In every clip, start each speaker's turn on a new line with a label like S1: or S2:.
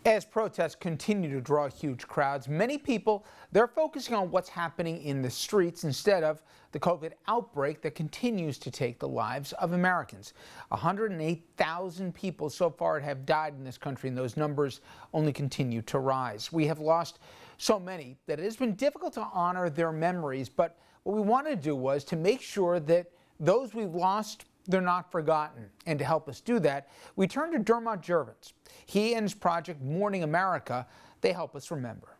S1: As protests continue to draw huge crowds, many people, they're focusing on what's happening in the streets instead of the COVID outbreak that continues to take the lives of Americans. 108,000 people so far have died in this country, and those numbers only continue to rise. We have lost so many that it has been difficult to honor their memories, but what we wanted to do was to make sure that those we've lost, they're not forgotten. And to help us do that, we turn to Dermot Jervins. He and his project, Mourning America, they help us remember.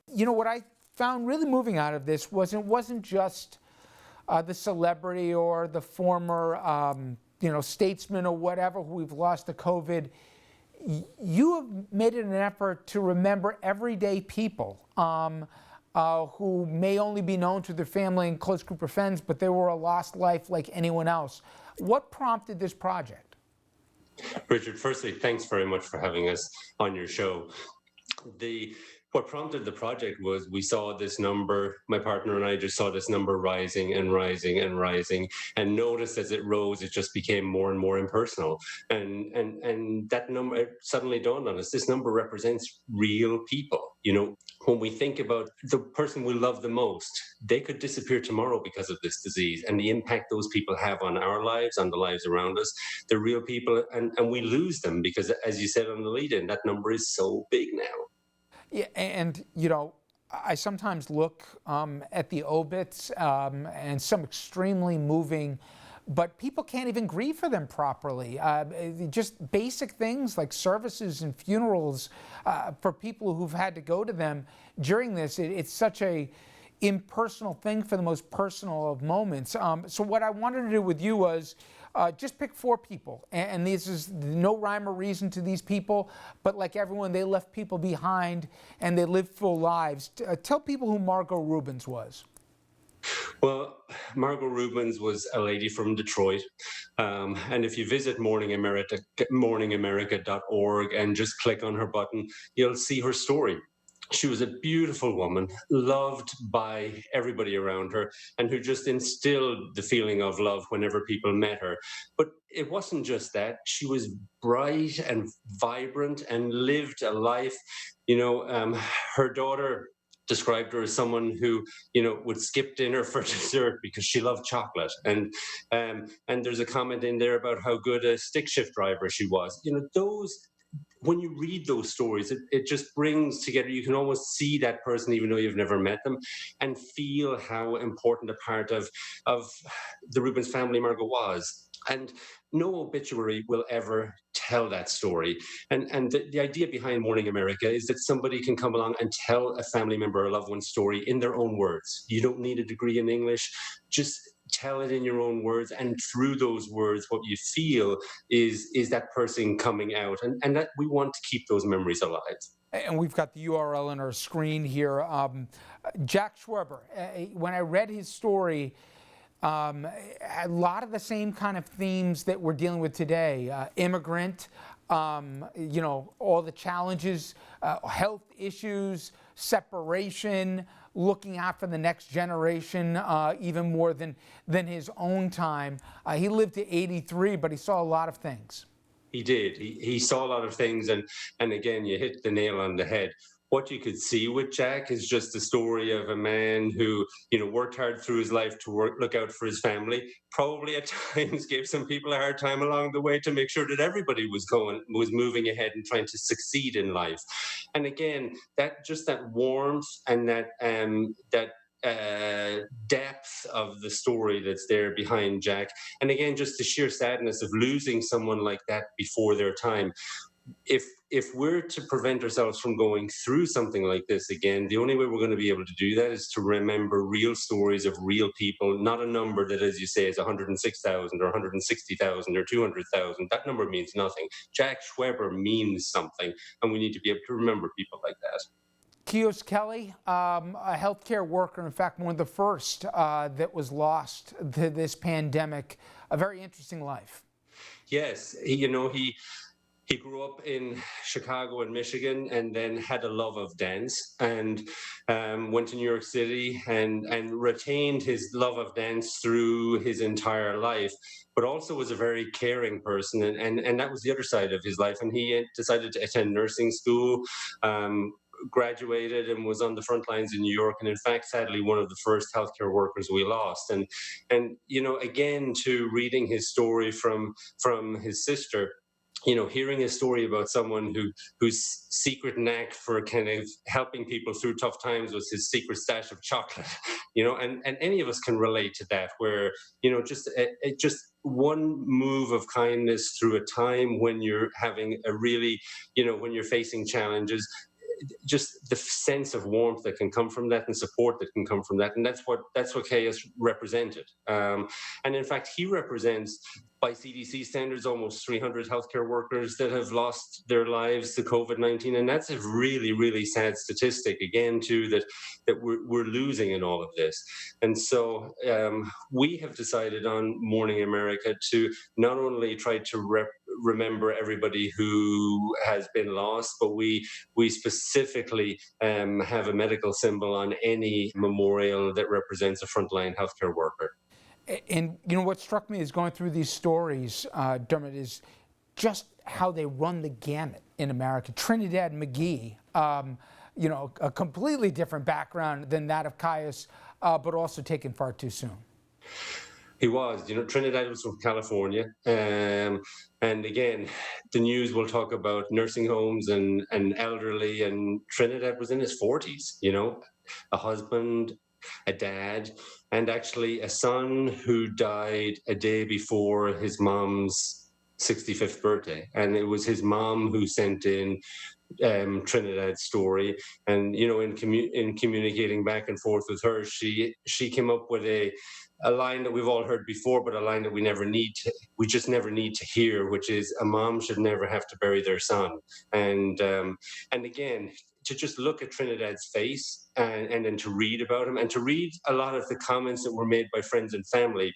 S1: You know, what I found really moving out of this wasn't just the celebrity or the former, statesman or whatever who we've lost to COVID. You have made it an effort to remember everyday people who may only be known to their family and close group of friends, but they were a lost life like anyone else. What prompted this project?
S2: Richard, firstly, thanks very much for having us on your show. What prompted the project was we saw this number, my partner and I just saw this number rising and rising and rising, and noticed as it rose, it just became more and more impersonal. And that number, it suddenly dawned on us, this number represents real people. You know, when we think about the person we love the most, they could disappear tomorrow because of this disease, and the impact those people have on our lives, on the lives around us. They're real people, and we lose them because, as you said on the lead-in, that number is so big now.
S1: Yeah, and I sometimes look at the obits and some extremely moving, but people can't even grieve for them properly. Just basic things like services and funerals for people who've had to go to them during this. It's such a impersonal thing for the most personal of moments. So what I wanted to do with you was just pick 4 people, and this is no rhyme or reason to these people, but like everyone, they left people behind and they lived full lives. Tell people who Margot Rubens was.
S2: Well, Margot Rubens was a lady from Detroit, and if you visit mourningamerica.org and just click on her button, you'll see her story. She was a beautiful woman, loved by everybody around her, and who just instilled the feeling of love whenever people met her. But it wasn't just that. She was bright and vibrant and lived a life. Her daughter described her as someone who, would skip dinner for dessert because she loved chocolate. And there's a comment in there about how good a stick shift driver she was. When you read those stories, it just brings together, you can almost see that person even though you've never met them, and feel how important a part of the Rubens family Margot was. And no obituary will ever tell that story. And the idea behind Mourning America is that somebody can come along and tell a family member or loved one's story in their own words. You don't need a degree in English, just tell it in your own words, and through those words what you feel is that person coming out, and that we want to keep those memories alive.
S1: And we've got the URL on our screen here. Jack Schweber, when I read his story, a lot of the same kind of themes that we're dealing with today. Immigrant, all the challenges, health issues, separation, looking out for the next generation, even more than his own time. He lived to 83, but he saw a lot of things.
S2: He did. He saw a lot of things, and again, you hit the nail on the head. What you could see with Jack is just the story of a man who, worked hard through his life to look out for his family. Probably at times gave some people a hard time along the way to make sure that everybody was moving ahead and trying to succeed in life. And again, that warmth and that depth of the story that's there behind Jack, and again, just the sheer sadness of losing someone like that before their time. If we're to prevent ourselves from going through something like this again, the only way we're going to be able to do that is to remember real stories of real people, not a number that, as you say, is 106,000 or 160,000 or 200,000. That number means nothing. Jack Schweber means something, and we need to be able to remember people like that.
S1: Keos Kelly, a healthcare worker, in fact, one of the first that was lost to this pandemic. A very interesting life.
S2: Yes, He grew up in Chicago and Michigan, and then had a love of dance, and went to New York City, and retained his love of dance through his entire life. But also was a very caring person, and that was the other side of his life. And he decided to attend nursing school. Graduated and was on the front lines in New York, and in fact, sadly, one of the first healthcare workers we lost. And again, to reading his story from his sister, hearing a story about someone whose secret knack for kind of helping people through tough times was his secret stash of chocolate, and any of us can relate to that, where just one move of kindness through a time when you're having a really, when you're facing challenges, just the sense of warmth that can come from that, and support that can come from that. And that's what KS represented. And in fact, he represents, by CDC standards, almost 300 healthcare workers that have lost their lives to COVID-19. And that's a really, really sad statistic, again, too, that we're losing in all of this. And so we have decided on Mourning America to not only try to remember everybody who has been lost, but we specifically have a medical symbol on any memorial that represents a frontline healthcare worker.
S1: And what struck me is going through these stories, Dermot, is just how they run the gamut in America. Trinidad McGee, a completely different background than that of Caius, but also taken far too soon.
S2: He was. Trinidad was from California. And again, the news will talk about nursing homes and elderly, and Trinidad was in his 40s, a husband, a dad, and actually a son who died a day before his mom's 65th birthday. And it was his mom who sent in Trinidad's story. And, in communicating back and forth with her, she came up with a line that we've all heard before, but a line that we just never need to hear, which is, a mom should never have to bury their son. And again, to just look at Trinidad's face, and then to read about him, and to read a lot of the comments that were made by friends and family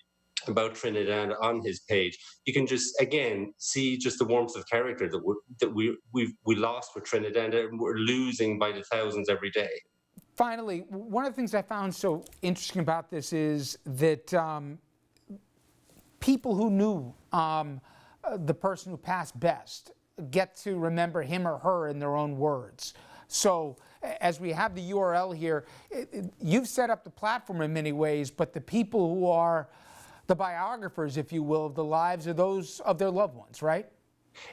S2: about Trinidad on his page, you can just, again, see just the warmth of character that we lost with Trinidad, and we're losing by the thousands every day.
S1: Finally, one of the things I found so interesting about this is that people who knew the person who passed best get to remember him or her in their own words. So as we have the URL here, you've set up the platform in many ways, but the people who are the biographers, if you will, of the lives of those of their loved ones, right?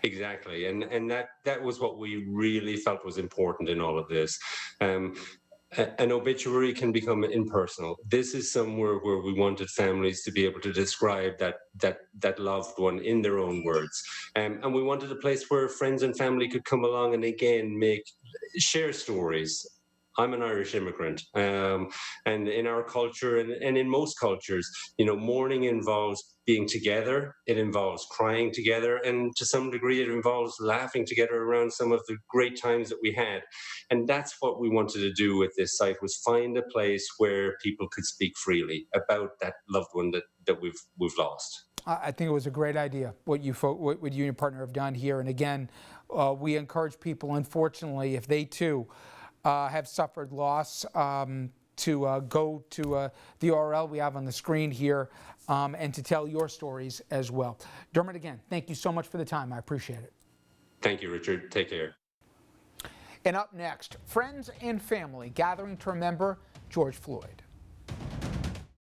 S2: Exactly, and that was what we really felt was important in all of this. An obituary can become impersonal. This is somewhere where we wanted families to be able to describe that loved one in their own words, and we wanted a place where friends and family could come along and again share stories. I'm an Irish immigrant, and in our culture, and in most cultures, mourning involves being together. It involves crying together, and to some degree, it involves laughing together around some of the great times that we had. And that's what we wanted to do with this site, was find a place where people could speak freely about that loved one that we've lost.
S1: I think it was a great idea, what you and your partner have done here. And again, we encourage people, unfortunately, if they too have suffered loss, to go to the URL we have on the screen here, and to tell your stories as well. Dermot, again, thank you so much for the time. I appreciate it.
S2: Thank you, Richard. Take care.
S1: And up next, friends and family gathering to remember George Floyd.